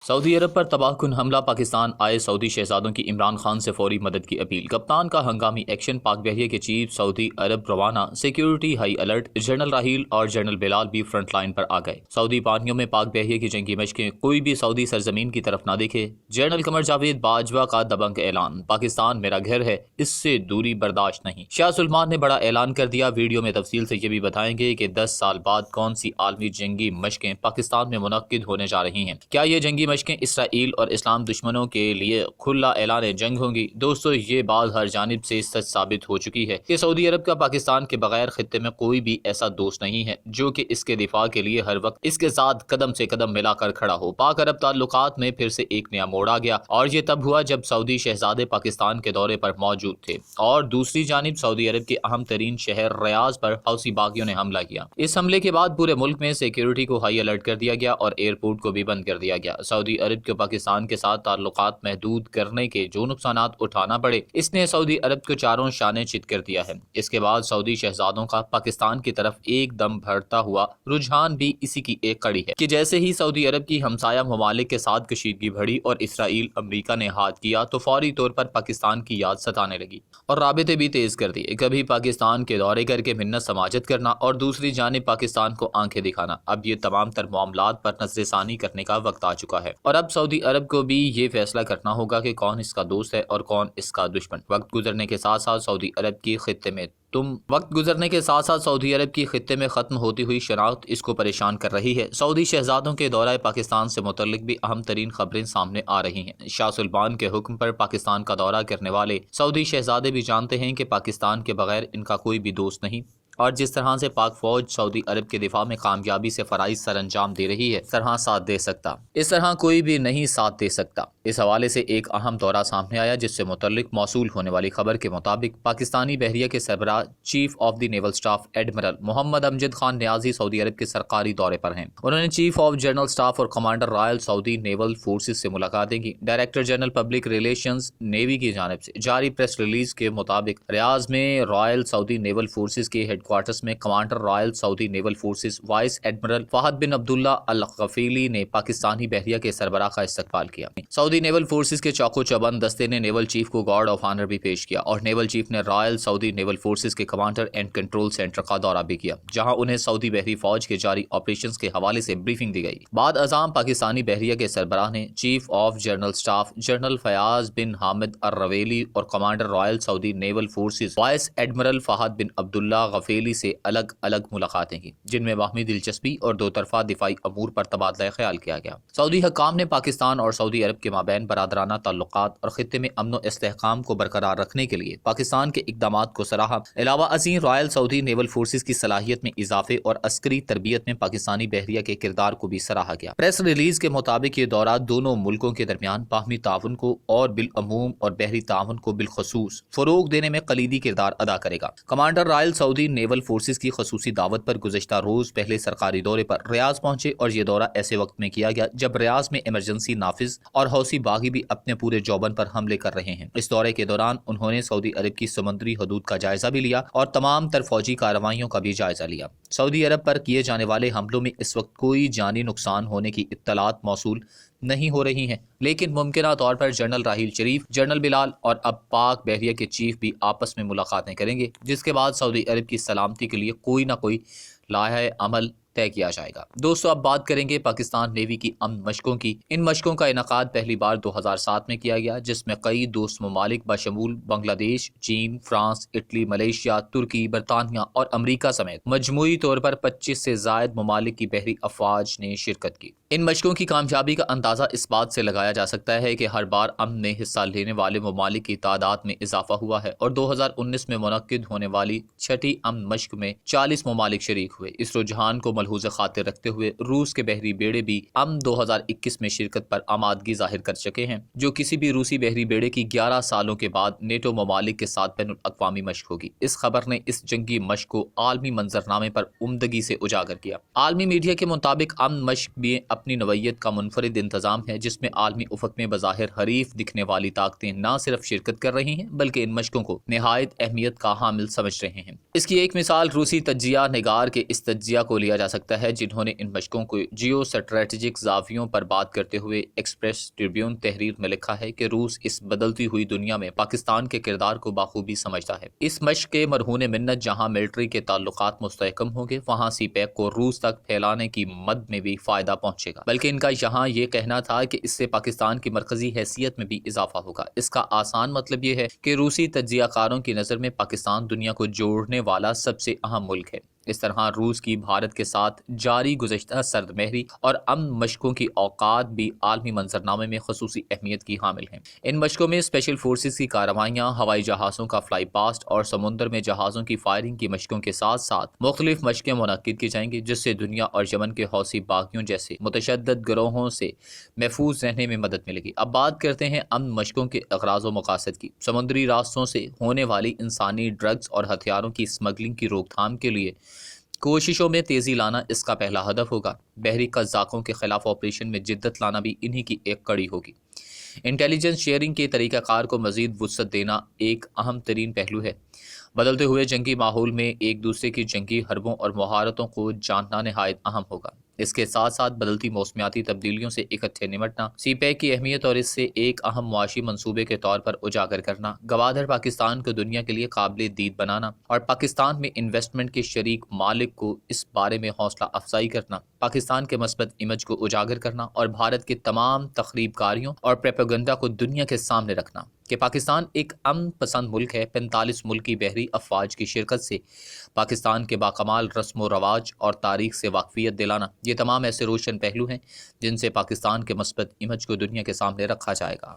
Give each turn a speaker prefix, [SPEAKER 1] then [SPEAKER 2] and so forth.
[SPEAKER 1] سعودی عرب پر تباہ کن حملہ، پاکستان آئے سعودی شہزادوں کی عمران خان سے فوری مدد کی اپیل، کپتان کا ہنگامی ایکشن، پاک بحریہ کے چیف سعودی عرب روانہ، security high alert, general Raheel اور جنرل بلال بھی فرنٹ لائن پر آ گئے، سعودی پانیوں میں پاک بحریہ کی جنگی مشقیں، کوئی بھی سعودی سرزمین کی طرف نہ دیکھے، جنرل قمر جاوید باجوہ کا دبنگ اعلان، پاکستان میرا گھر ہے، اس سے دوری برداشت نہیں، شاہ سلمان نے بڑا اعلان کر دیا، ویڈیو میں تفصیل سے یہ بھی بتائیں گے کہ 10 سال بعد کون سی عالمی جنگی مشقیں پاکستان میں منعقد ہونے جا رہی ہیں، کیا یہ جنگی مشقیں اسرائیل اور اسلام دشمنوں کے لیے کھلا اعلان جنگ ہوں گی؟ دوستو، یہ بات ہر جانب سے سچ ثابت ہو چکی ہے کہ سعودی عرب کا پاکستان کے بغیر خطے میں کوئی بھی ایسا دوست نہیں ہے جو کہ اس کے دفاع کے لیے ہر وقت اس کے ساتھ قدم سے قدم ملا کر کھڑا ہو۔ پاک عرب تعلقات میں پھر سے ایک نیا موڑ آ گیا، اور یہ تب ہوا جب سعودی شہزادے پاکستان کے دورے پر موجود تھے اور دوسری جانب سعودی عرب کے اہم ترین شہر ریاض پر حوثی باغیوں نے حملہ کیا۔ اس حملے کے بعد پورے ملک میں سیکیورٹی کو ہائی الرٹ کر دیا گیا اور ایئرپورٹ کو بھی بند کر دیا گیا۔ سعودی عرب کو پاکستان کے ساتھ تعلقات محدود کرنے کے جو نقصانات اٹھانا پڑے، اس نے سعودی عرب کو چاروں شانے چت کر دیا ہے۔ اس کے بعد سعودی شہزادوں کا پاکستان کی طرف ایک دم بڑھتا ہوا رجحان بھی اسی کی ایک کڑی ہے کہ جیسے ہی سعودی عرب کی ہمسایہ ممالک کے ساتھ کشیدگی بڑھی اور اسرائیل امریکہ نے ہاتھ کیا تو فوری طور پر پاکستان کی یاد ستانے لگی اور رابطے بھی تیز کر دیے، کبھی پاکستان کے دورے کر کے منت سماجت کرنا اور دوسری جانب پاکستان کو آنکھیں دکھانا۔ اب یہ تمام تر معاملات پر نظر ثانی کرنے کا وقت آ چکا ہے، اور اب سعودی عرب کو بھی یہ فیصلہ کرنا ہوگا کہ کون اس کا دوست ہے اور کون اس کا دشمن۔ وقت گزرنے کے ساتھ ساتھ سعودی عرب کی خطے میں ختم ہوتی ہوئی شناخت اس کو پریشان کر رہی ہے۔ سعودی شہزادوں کے دورہ پاکستان سے متعلق بھی اہم ترین خبریں سامنے آ رہی ہیں۔ شاہ سلمان کے حکم پر پاکستان کا دورہ کرنے والے سعودی شہزادے بھی جانتے ہیں کہ پاکستان کے بغیر ان کا کوئی بھی دوست نہیں، اور جس طرح سے پاک فوج سعودی عرب کے دفاع میں کامیابی سے فرائض سر انجام دے رہی ہے، اس طرح کوئی بھی نہیں ساتھ دے سکتا۔ اس حوالے سے ایک اہم دورہ سامنے آیا جس سے متعلق موصول ہونے والی خبر کے مطابق پاکستانی بحریہ کے سربراہ chief of the naval staff admiral Muhammad Amjad Khan Niazi سعودی عرب کے سرکاری دورے پر ہیں۔ انہوں نے چیف آف جنرل سٹاف اور commander royal Saudi naval forces سے ملاقاتیں کی۔ Director general public relations navy کی جانب سے جاری پریس ریلیز کے مطابق ریاض میں رائل سعودی نیول فورسز کے ہیڈ کوارٹرز میں commander royal Saudi naval forces vice admiral Fahad bin Abdullah Alghufaili نے پاکستانی بحریہ کے سربراہ کا استقبال کیا۔ سعودی نیول فورسز کے چاقو چوبند دستے نے نیول چیف کو گارڈ آف آنر بھی پیش کیا، اور نیول چیف نے رائل سعودی نیول فورسز کے کمانڈر اینڈ کنٹرول سینٹر کا دورہ بھی کیا، جہاں انہیں سعودی بحری فوج کے جاری آپریشنز کے حوالے سے بریفنگ دی گئی۔ بعد ازاں پاکستانی بحریہ کے سربراہ نے chief of general staff general Fayyaz bin Hamid Alruwaili اور commander royal Saudi naval forces vice admiral Fahad bin Abdullah Ghufaili سے الگ الگ ملاقاتیں کی، جن میں باہمی دلچسپی اور دو طرفہ دفاعی امور پر تبادلہ خیال کیا گیا۔ سعودی حکام نے پاکستان اور سعودی عرب کے مابین برادرانہ تعلقات اور خطے میں امن و استحکام کو برقرار رکھنے کے لیے پاکستان کے اقدامات کو سراہا۔ علاوہ ازیں رائل سعودی نیول فورسز کی صلاحیت میں اضافے اور عسکری تربیت میں پاکستانی بحریہ کے کردار کو بھی سراہا گیا۔ پریس ریلیز کے مطابق یہ دورہ دونوں ملکوں کے درمیان باہمی تعاون کو اور بالعموم اور بحری تعاون کو بالخصوص فروغ دینے میں کلیدی کردار ادا کرے گا۔ Commander royal Saudi naval forces کی خصوصی دعوت پر گزشتہ روز پہلے سرکاری دورے پر ریاض پہنچے، اور یہ دورہ ایسے وقت میں کیا گیا جب ریاض میں ایمرجنسی نافذ اور حوثی باغی بھی اپنے پورے جوبن پر حملے کر رہے ہیں۔ اس دورے کے دوران انہوں نے سعودی عرب کی سمندری حدود کا جائزہ بھی لیا اور تمام تر فوجی کارروائیوں کا بھی جائزہ لیا۔ سعودی عرب پر کیے جانے والے حملوں میں اس وقت کوئی جانی نقصان ہونے کی اطلاعات موصول نہیں ہو رہی ہیں، لیکن ممکنہ طور پر جنرل راحیل شریف، جنرل بلال اور اب پاک بحریہ کے چیف بھی آپس میں ملاقاتیں کریں گے، جس کے بعد سعودی عرب کی سلامتی کے لیے کوئی نہ کوئی لائحہ عمل طے کیا جائے گا۔ دوستو، اب بات کریں گے پاکستان نیوی کی امن مشقوں کی۔ ان مشقوں کا انعقاد پہلی بار 2007 میں کیا گیا، جس میں کئی دوست ممالک بشمول بنگلہ دیش، چین، فرانس، اٹلی، ملیشیا، ترکی، برطانیہ اور امریکہ سمیت مجموعی طور پر 25 سے زائد ممالک کی بحری افواج نے شرکت کی۔ ان مشقوں کی کامیابی کا اندازہ اس بات سے لگایا جا سکتا ہے کہ ہر بار امن میں حصہ لینے والے ممالک کی تعداد میں اضافہ ہوا ہے، اور 2019 میں منعقد ہونے والی چھٹی امن مشق میں 40 ممالک شریک ہوئے۔ اس رجحان کو ملحوظ خاطر رکھتے ہوئے روس کے بحری بیڑے بھی امن 2021 میں شرکت پر آمادگی ظاہر کر چکے ہیں، جو کسی بھی روسی بحری بیڑے کی 11 سالوں کے بعد نیٹو ممالک کے ساتھ بین الاقوامی مشق ہوگی۔ اس خبر نے اس جنگی مشق کو عالمی منظرنامے پر عمدگی سے اجاگر کیا۔ عالمی میڈیا کے مطابق امن مشق بھی اپنی نوعیت کا منفرد انتظام ہے، جس میں عالمی افق میں بظاہر حریف دکھنے والی طاقتیں نہ صرف شرکت کر رہی ہیں بلکہ ان مشقوں کو نہایت اہمیت کا حامل سمجھ رہے ہیں۔ اس کی ایک مثال روسی تجزیہ نگار کے اس تجزیہ کو لیا جا سکتا ہے، جنہوں نے ان مشقوں کو جیو اسٹریٹجک زاویوں پر بات کرتے ہوئے ایکسپریس ٹریبیون تحریر میں لکھا ہے کہ روس اس بدلتی ہوئی دنیا میں پاکستان کے کردار کو بخوبی سمجھتا ہے۔ اس مشق کے مرہون منت جہاں ملٹری کے تعلقات مستحکم ہوں گے، وہاں سی پیک کو روس تک پھیلانے کی مد میں بھی فائدہ پہنچے گا، بلکہ ان کا یہاں یہ کہنا تھا کہ اس سے پاکستان کی مرکزی حیثیت میں بھی اضافہ ہوگا۔ اس کا آسان مطلب یہ ہے کہ روسی تجزیہ کاروں کی نظر میں پاکستان دنیا کو جوڑنے والا سب سے اہم ملک ہے۔ اس طرح روس کی بھارت کے ساتھ جاری گزشتہ سرد مہری اور امن مشقوں کی اوقات بھی عالمی منظرنامے میں خصوصی اہمیت کی حامل ہیں۔ ان مشقوں میں اسپیشل فورسز کی کارروائیاں، ہوائی جہازوں کا فلائی پاسٹ اور سمندر میں جہازوں کی فائرنگ کی مشقوں کے ساتھ ساتھ مختلف مشقیں منعقد کی جائیں گی، جس سے دنیا اور یمن کے حوثی باغیوں جیسے متشدد گروہوں سے محفوظ رہنے میں مدد ملے گی۔ اب بات کرتے ہیں امن مشقوں کے اغراض و مقاصد کی۔ سمندری راستوں سے ہونے والی انسانی ڈرگز اور ہتھیاروں کی اسمگلنگ کی روک تھام کے لیے کوششوں میں تیزی لانا اس کا پہلا ہدف ہوگا۔ بحری قزاقوں کے خلاف آپریشن میں جدت لانا بھی انہی کی ایک کڑی ہوگی۔ انٹیلیجنس شیئرنگ کے طریقہ کار کو مزید وسعت دینا ایک اہم ترین پہلو ہے۔ بدلتے ہوئے جنگی ماحول میں ایک دوسرے کی جنگی حربوں اور مہارتوں کو جاننا نہایت اہم ہوگا۔ اس کے ساتھ ساتھ بدلتی موسمیاتی تبدیلیوں سے اکٹھے نمٹنا، سی پیک کی اہمیت اور اس سے ایک اہم معاشی منصوبے کے طور پر اجاگر کرنا، گوادر پاکستان کو دنیا کے لیے قابل دید بنانا اور پاکستان میں انویسٹمنٹ کے شریک مالک کو اس بارے میں حوصلہ افزائی کرنا، پاکستان کے مثبت امیج کو اجاگر کرنا اور بھارت کے تمام تخریب کاریوں اور پروپیگنڈا کو دنیا کے سامنے رکھنا کہ پاکستان ایک امن پسند ملک ہے۔ 45 ملکی بحری افواج کی شرکت سے پاکستان کے باکمال رسم و رواج اور تاریخ سے واقفیت دلانا، یہ تمام ایسے روشن پہلو ہیں جن سے پاکستان کے مثبت امیج کو دنیا کے سامنے رکھا جائے گا۔